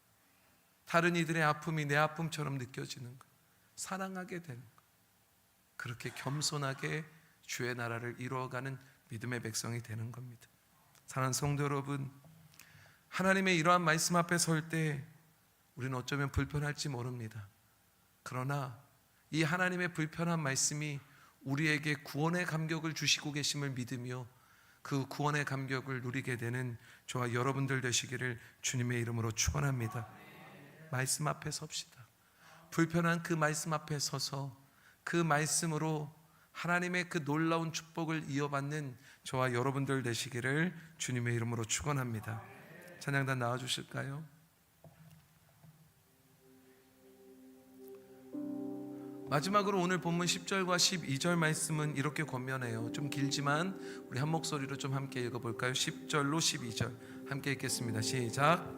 다른 이들의 아픔이 내 아픔처럼 느껴지는 거예요. 사랑하게 되는 거예요. 그렇게 겸손하게 주의 나라를 이루어가는 믿음의 백성이 되는 겁니다. 사랑하는 성도 여러분, 하나님의 이러한 말씀 앞에 설 때 우리는 어쩌면 불편할지 모릅니다. 그러나 이 하나님의 불편한 말씀이 우리에게 구원의 감격을 주시고 계심을 믿으며 그 구원의 감격을 누리게 되는 저와 여러분들 되시기를 주님의 이름으로 축원합니다. 말씀 앞에 섭시다. 불편한 그 말씀 앞에 서서 그 말씀으로 하나님의 그 놀라운 축복을 이어받는 저와 여러분들 되시기를 주님의 이름으로 축원합니다. 찬양단 나와주실까요? 마지막으로 오늘 본문 10절과 12절 말씀은 이렇게 권면해요. 좀 길지만 우리 한 목소리로 좀 함께 읽어볼까요? 10절로 12절 함께 읽겠습니다. 시작.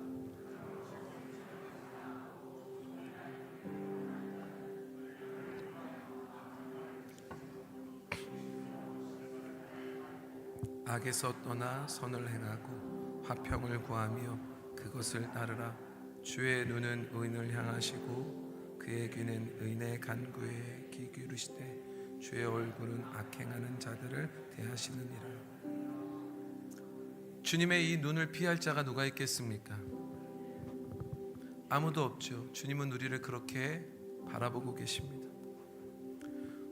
악에서 떠나 선을 행하고 화평을 구하며 그것을 따르라. 주의 눈은 의인을 향하시고 그의 귀는 의인의 간구에 귀 기울이시되 주의 얼굴은 악행하는 자들을 대하시느니라. 주님의 이 눈을 피할 자가 누가 있겠습니까? 아무도 없죠. 주님은 우리를 그렇게 바라보고 계십니다.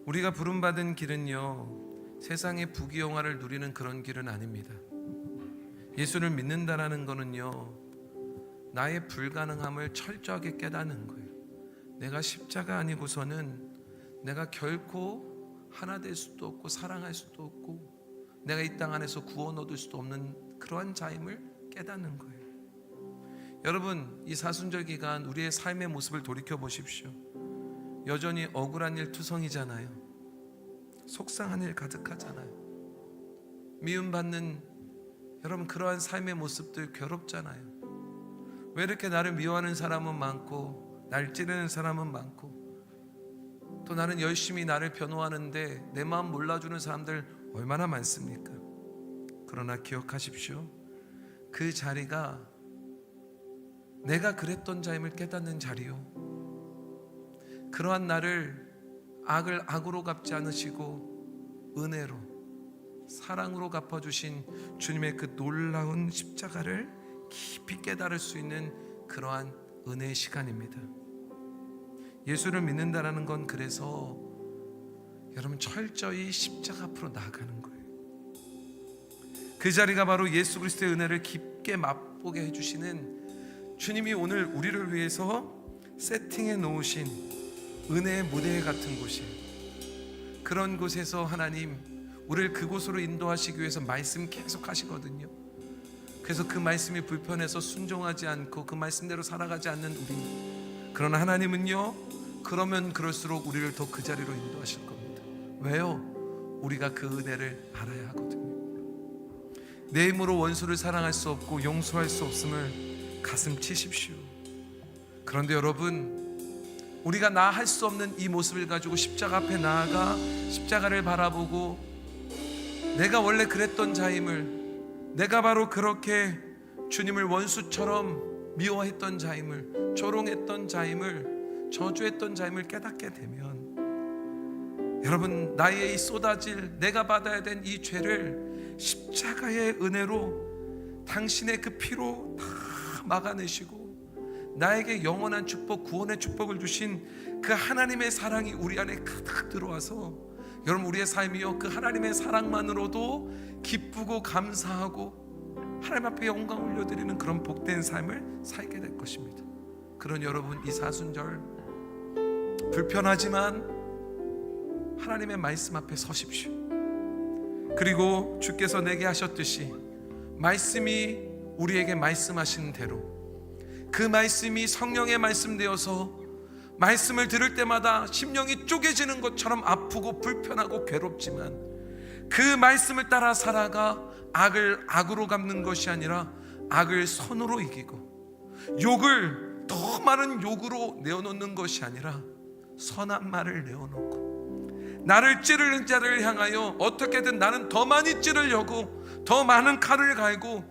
우리가 부름받은 길은요, 세상의 부귀영화를 누리는 그런 길은 아닙니다. 예수를 믿는다라는 거는요, 나의 불가능함을 철저하게 깨닫는 거예요. 내가 십자가 아니고서는 내가 결코 하나 될 수도 없고 사랑할 수도 없고 내가 이 땅 안에서 구원 얻을 수도 없는 그러한 자임을 깨닫는 거예요. 여러분, 이 사순절 기간 우리의 삶의 모습을 돌이켜 보십시오. 여전히 억울한 일 투성이잖아요. 속상한 일 가득하잖아요. 미움받는 여러분 그러한 삶의 모습들 괴롭잖아요. 왜 이렇게 나를 미워하는 사람은 많고 날 찌르는 사람은 많고 또 나는 열심히 나를 변호하는데 내 마음 몰라주는 사람들 얼마나 많습니까? 그러나 기억하십시오. 그 자리가 내가 그랬던 자임을 깨닫는 자리요, 그러한 나를 악을 악으로 갚지 않으시고 은혜로 사랑으로 갚아주신 주님의 그 놀라운 십자가를 깊이 깨달을 수 있는 그러한 은혜의 시간입니다. 예수를 믿는다라는 건 그래서 여러분 철저히 십자가 앞으로 나아가는 거예요. 그 자리가 바로 예수 그리스도의 은혜를 깊게 맛보게 해주시는 주님이 오늘 우리를 위해서 세팅해 놓으신 은혜의 무대 같은 곳이에요. 그런 곳에서 하나님 우리를 그곳으로 인도하시기 위해서 말씀 계속 하시거든요. 그래서 그 말씀이 불편해서 순종하지 않고 그 말씀대로 살아가지 않는 우리, 그러나 하나님은요 그러면 그럴수록 우리를 더 그 자리로 인도하실 겁니다. 왜요? 우리가 그 은혜를 알아야 하거든요. 내 힘으로 원수를 사랑할 수 없고 용서할 수 없음을 가슴 치십시오. 그런데 여러분, 우리가 나 할 수 없는 이 모습을 가지고 십자가 앞에 나아가 십자가를 바라보고 내가 원래 그랬던 자임을, 내가 바로 그렇게 주님을 원수처럼 미워했던 자임을, 조롱했던 자임을, 저주했던 자임을 깨닫게 되면 여러분, 나의 이 쏟아질 내가 받아야 된 이 죄를 십자가의 은혜로 당신의 그 피로 다 막아내시고 나에게 영원한 축복, 구원의 축복을 주신 그 하나님의 사랑이 우리 안에 가득 들어와서 여러분 우리의 삶이요 그 하나님의 사랑만으로도 기쁘고 감사하고 하나님 앞에 영광 올려드리는 그런 복된 삶을 살게 될 것입니다. 그런 여러분, 이 사순절 불편하지만 하나님의 말씀 앞에 서십시오. 그리고 주께서 내게 하셨듯이 말씀이 우리에게 말씀하시는 대로 그 말씀이 성령의 말씀 되어서 말씀을 들을 때마다 심령이 쪼개지는 것처럼 아프고 불편하고 괴롭지만 그 말씀을 따라 살아가 악을 악으로 갚는 것이 아니라 악을 선으로 이기고 욕을 더 많은 욕으로 내어놓는 것이 아니라 선한 말을 내어놓고 나를 찌르는 자를 향하여 어떻게든 나는 더 많이 찌르려고 더 많은 칼을 갈고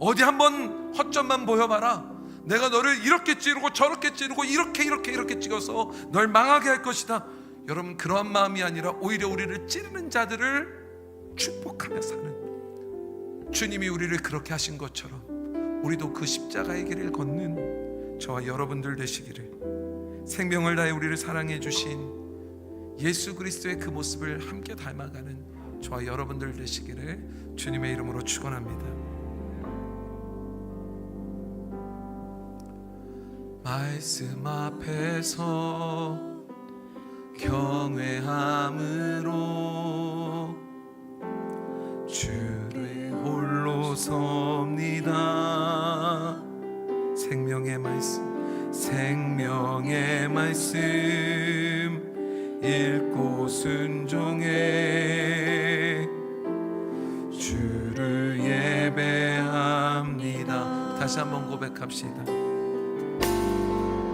어디 한번 허점만 보여봐라, 내가 너를 이렇게 찌르고 저렇게 찌르고 이렇게 찍어서 널 망하게 할 것이다. 여러분, 그러한 마음이 아니라 오히려 우리를 찌르는 자들을 축복하며 사는 주님이 우리를 그렇게 하신 것처럼 우리도 그 십자가의 길을 걷는 저와 여러분들 되시기를, 생명을 다해 우리를 사랑해 주신 예수 그리스도의 그 모습을 함께 닮아가는 저와 여러분들 되시기를 주님의 이름으로 축원합니다. 말씀 앞에서 경외함으로 주를 홀로 섭니다. 생명의 말씀, 생명의 말씀 읽고 순종해 주를 예배합니다. 다시 한번 고백합시다.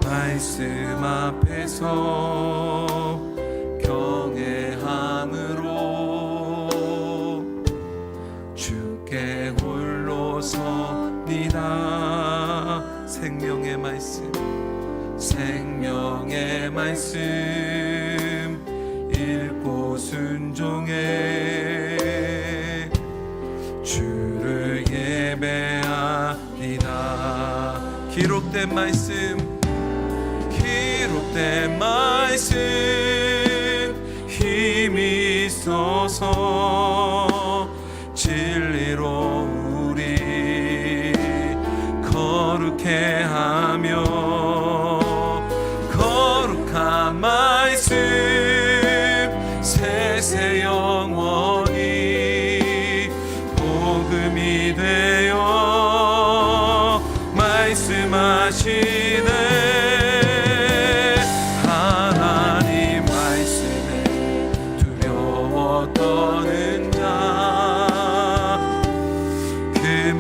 말씀 앞에서 경외함으로 주께 홀로 섭니다. 생명의 말씀, 생명의 말씀 읽고 순종해 주를 예배합니다. 기록된 말씀, 기록된 말씀 힘이 있어서 진리로 우리 거룩해 하며 거룩한 말씀 세세 영원히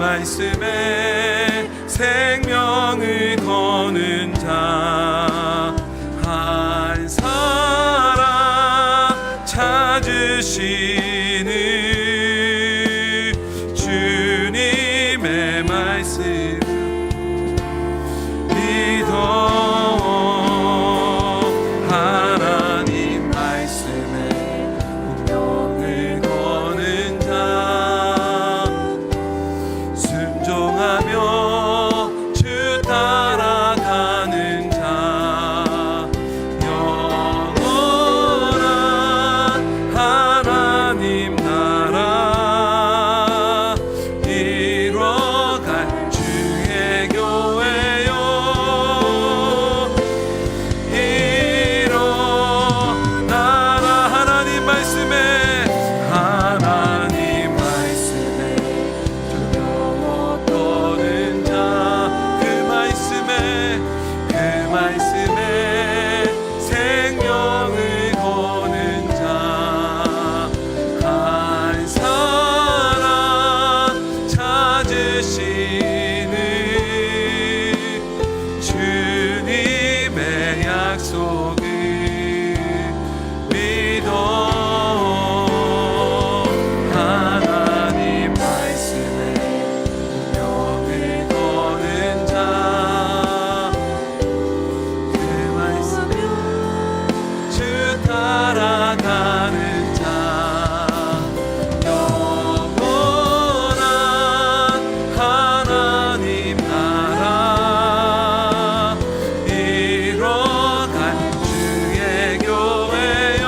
말씀에 생명을 거는 자 한 사람 찾으시는 주님의 말씀 믿어 하나님 말씀에 운명을 거는 자 순종하며 주 따라가는 자 영원한 하나님 나라 이뤄갈 주의 교회요 일어나라 하나님 말씀에 두려워 떠는 자 그 말씀에 생명을 거는 자 한 사람 찾으시는 주님의 약속을 믿어 하나님 말씀에 운명을 거는 자 그 말씀에 주 따라가는 자 영원한 하나님 나라 이뤄갈 주의 교회요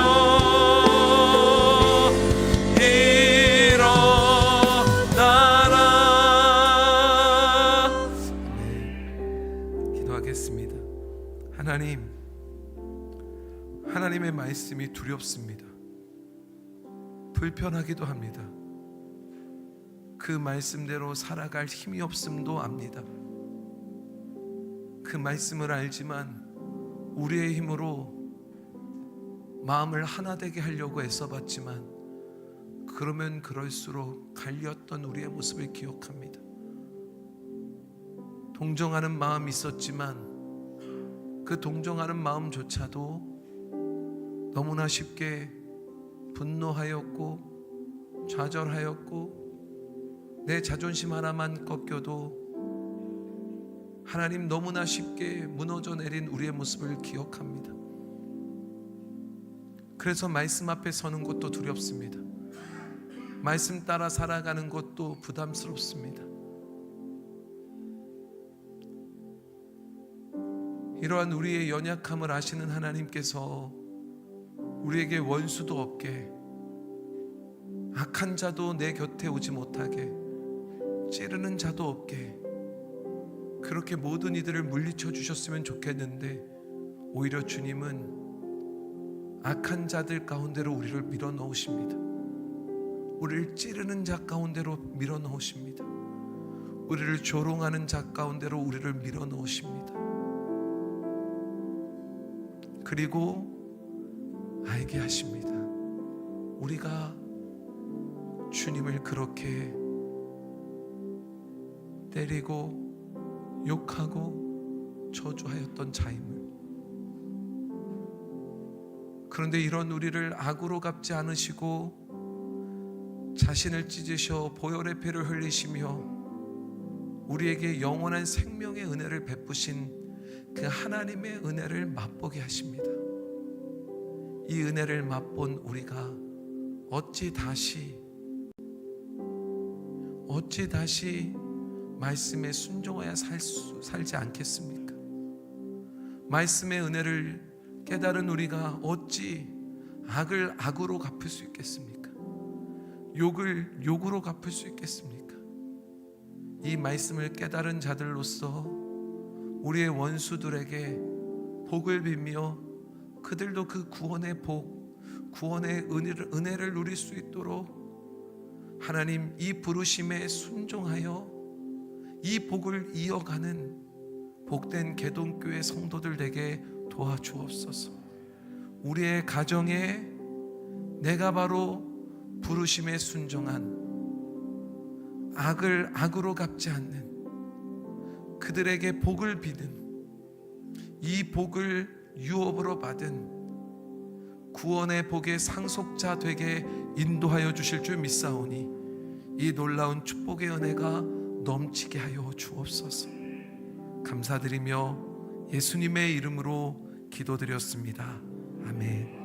일어나라. 네, 기도하겠습니다. 하나님의 말씀이 두렵습니다. 불편하기도 합니다. 그 말씀대로 살아갈 힘이 없음도 압니다. 그 말씀을 알지만 우리의 힘으로 마음을 하나 되게 하려고 애써봤지만 그러면 그럴수록 갈렸던 우리의 모습을 기억합니다. 동정하는 마음이 있었지만 그 동정하는 마음조차도 너무나 쉽게 분노하였고 좌절하였고 내 자존심 하나만 꺾여도 하나님 너무나 쉽게 무너져 내린 우리의 모습을 기억합니다. 그래서 말씀 앞에 서는 것도 두렵습니다. 말씀 따라 살아가는 것도 부담스럽습니다. 이러한 우리의 연약함을 아시는 하나님께서 우리에게 원수도 없게 악한 자도 내 곁에 오지 못하게 찌르는 자도 없게 그렇게 모든 이들을 물리쳐 주셨으면 좋겠는데 오히려 주님은 악한 자들 가운데로 우리를 밀어넣으십니다. 우리를 찌르는 자 가운데로 밀어넣으십니다. 우리를 조롱하는 자 가운데로 우리를 밀어넣으십니다. 그리고 알게 하십니다. 우리가 주님을 그렇게 때리고 욕하고 저주하였던 자임을. 그런데 이런 우리를 악으로 갚지 않으시고 자신을 찢으셔 보혈의 피를 흘리시며 우리에게 영원한 생명의 은혜를 베푸신 그 하나님의 은혜를 맛보게 하십니다. 이 은혜를 맛본 우리가 어찌 다시 말씀에 순종하여 살지 않겠습니까? 말씀의 은혜를 깨달은 우리가 어찌 악을 악으로 갚을 수 있겠습니까? 욕을 욕으로 갚을 수 있겠습니까? 이 말씀을 깨달은 자들로서 우리의 원수들에게 복을 빌며 그들도 그 구원의 복, 구원의 은혜를 누릴 수 있도록 하나님 이 부르심에 순종하여 이 복을 이어가는 복된 개동교회 성도들 되게 도와주옵소서. 우리의 가정에 내가 바로 부르심에 순종한 악을 악으로 갚지 않는 그들에게 복을 비는 이 복을 유업으로 받은 구원의 복의 상속자 되게 인도하여 주실 줄 믿사오니 이 놀라운 축복의 은혜가 넘치게 하여 주옵소서. 감사드리며 예수님의 이름으로 기도드렸습니다. 아멘.